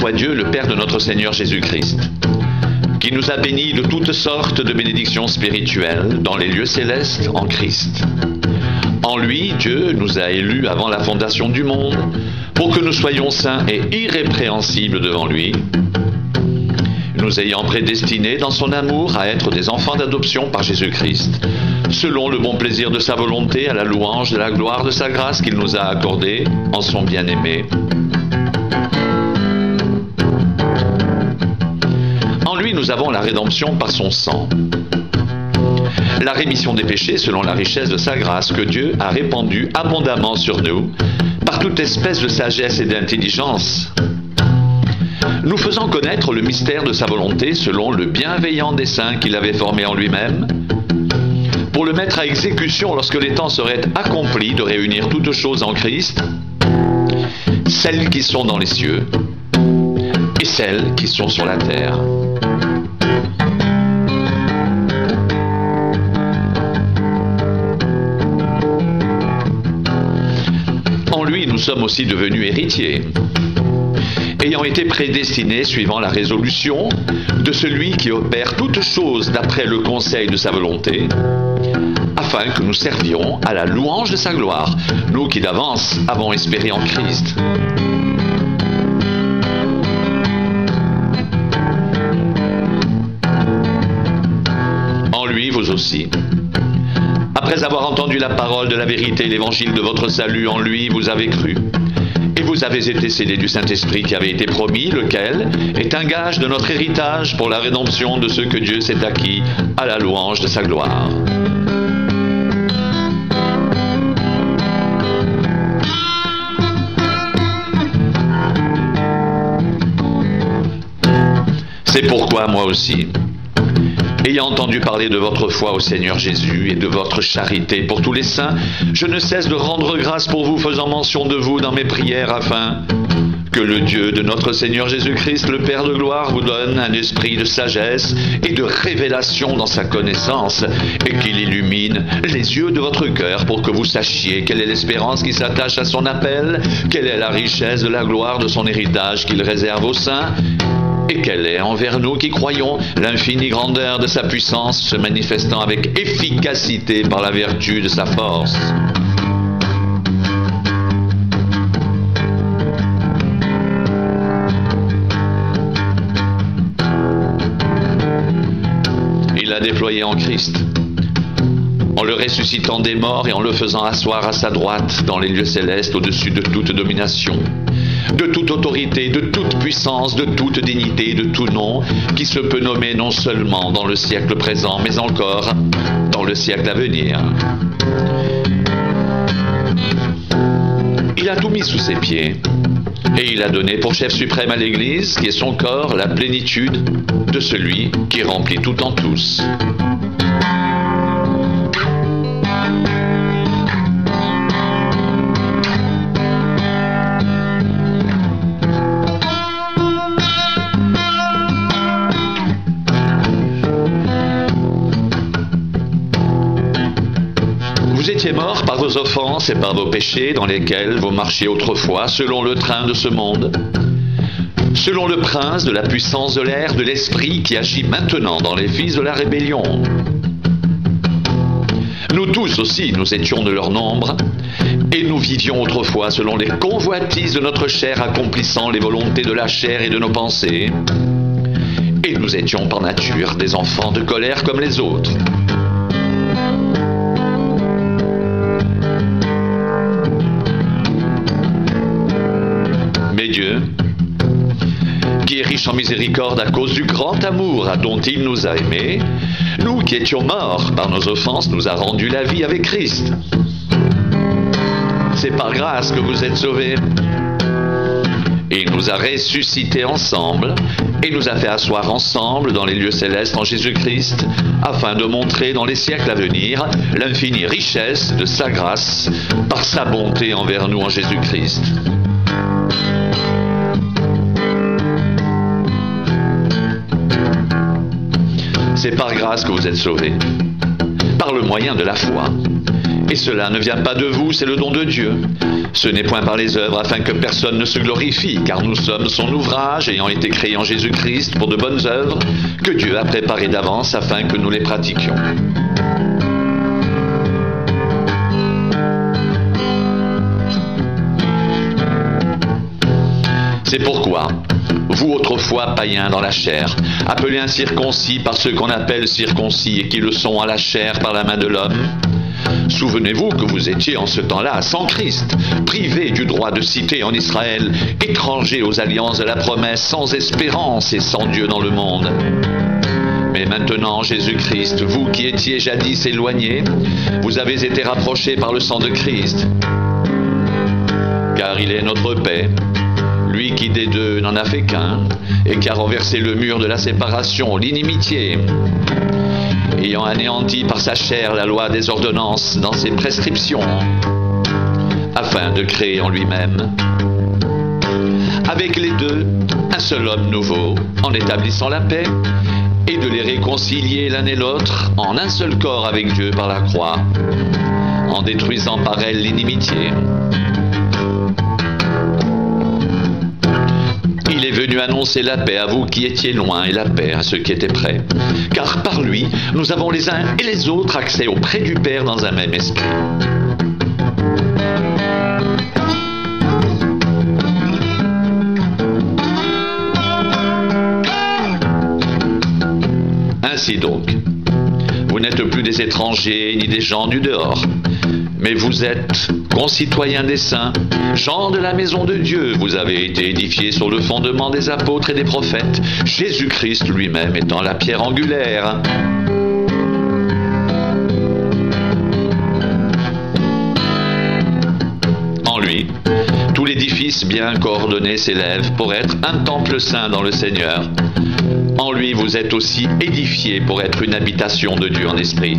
soit Dieu, le Père de notre Seigneur Jésus-Christ, qui nous a bénis de toutes sortes de bénédictions spirituelles dans les lieux célestes en Christ. En lui, Dieu nous a élus avant la fondation du monde, pour que nous soyons saints et irrépréhensibles devant lui, nous ayant prédestinés dans son amour à être des enfants d'adoption par Jésus-Christ, selon le bon plaisir de sa volonté, à la louange de la gloire de sa grâce qu'il nous a accordée en son bien-aimé. En lui, nous avons la rédemption par son sang, la rémission des péchés selon la richesse de sa grâce que Dieu a répandue abondamment sur nous, par toute espèce de sagesse et d'intelligence, nous faisant connaître le mystère de sa volonté selon le bienveillant dessein qu'il avait formé en lui-même, pour le mettre à exécution lorsque les temps seraient accomplis de réunir toutes choses en Christ, celles qui sont dans les cieux et celles qui sont sur la terre. En lui, nous sommes aussi devenus héritiers, ayant été prédestinés suivant la résolution de celui qui opère toutes choses d'après le conseil de sa volonté, afin que nous servions à la louange de sa gloire, nous qui d'avance avons espéré en Christ. En lui, vous aussi. Après avoir entendu la parole de la vérité, l'évangile de votre salut, en lui, vous avez cru. Et vous avez été scellés du Saint-Esprit qui avait été promis, lequel est un gage de notre héritage pour la rédemption de ceux que Dieu s'est acquis à la louange de sa gloire. C'est pourquoi moi aussi, ayant entendu parler de votre foi au Seigneur Jésus et de votre charité pour tous les saints, je ne cesse de rendre grâce pour vous, faisant mention de vous dans mes prières, afin que le Dieu de notre Seigneur Jésus-Christ, le Père de gloire, vous donne un esprit de sagesse et de révélation dans sa connaissance, et qu'il illumine les yeux de votre cœur pour que vous sachiez quelle est l'espérance qui s'attache à son appel, quelle est la richesse de la gloire de son héritage qu'il réserve aux saints, et quelle est envers nous qui croyons l'infinie grandeur de sa puissance se manifestant avec efficacité par la vertu de sa force. Il l'a déployé en Christ, en le ressuscitant des morts et en le faisant asseoir à sa droite dans les lieux célestes au-dessus de toute domination, de toute autorité, de toute puissance, de toute dignité, de tout nom, qui se peut nommer non seulement dans le siècle présent, mais encore dans le siècle à venir. Il a tout mis sous ses pieds, et il a donné pour chef suprême à l'Église, qui est son corps, la plénitude de celui qui remplit tout en tous. Vous étiez morts par vos offenses et par vos péchés dans lesquels vous marchiez autrefois selon le train de ce monde, selon le prince de la puissance de l'air, de l'esprit qui agit maintenant dans les fils de la rébellion. Nous tous aussi, nous étions de leur nombre, et nous vivions autrefois selon les convoitises de notre chair, accomplissant les volontés de la chair et de nos pensées, et nous étions par nature des enfants de colère comme les autres. Mais Dieu, qui est riche en miséricorde à cause du grand amour dont il nous a aimés, nous qui étions morts par nos offenses, nous a rendu la vie avec Christ. C'est par grâce que vous êtes sauvés. Et il nous a ressuscités ensemble et nous a fait asseoir ensemble dans les lieux célestes en Jésus-Christ, afin de montrer dans les siècles à venir l'infinie richesse de sa grâce par sa bonté envers nous en Jésus-Christ. C'est par grâce que vous êtes sauvés, par le moyen de la foi. Et cela ne vient pas de vous, c'est le don de Dieu. Ce n'est point par les œuvres afin que personne ne se glorifie, car nous sommes son ouvrage, ayant été créés en Jésus-Christ pour de bonnes œuvres, que Dieu a préparées d'avance afin que nous les pratiquions. C'est pourquoi, vous autrefois païens dans la chair, appelés incirconcis par ceux qu'on appelle circoncis et qui le sont à la chair par la main de l'homme, souvenez-vous que vous étiez en ce temps-là sans Christ, privés du droit de cité en Israël, étrangers aux alliances de la promesse, sans espérance et sans Dieu dans le monde. Mais maintenant, Jésus-Christ, vous qui étiez jadis éloignés, vous avez été rapprochés par le sang de Christ, car il est notre paix. Lui qui des deux n'en a fait qu'un, et qui a renversé le mur de la séparation, l'inimitié, ayant anéanti par sa chair la loi des ordonnances dans ses prescriptions, afin de créer en lui-même, avec les deux, un seul homme nouveau, en établissant la paix, et de les réconcilier l'un et l'autre en un seul corps avec Dieu par la croix, en détruisant par elle l'inimitié. Il est venu annoncer la paix à vous qui étiez loin et la paix à ceux qui étaient près. Car par lui, nous avons les uns et les autres accès auprès du Père dans un même esprit. Ainsi donc, vous n'êtes plus des étrangers ni des gens du dehors, mais vous êtes concitoyens des saints, gens de la maison de Dieu. Vous avez été édifiés sur le fondement des apôtres et des prophètes, Jésus-Christ lui-même étant la pierre angulaire. En lui, tout l'édifice bien coordonné s'élève pour être un temple saint dans le Seigneur. En lui, vous êtes aussi édifiés pour être une habitation de Dieu en esprit.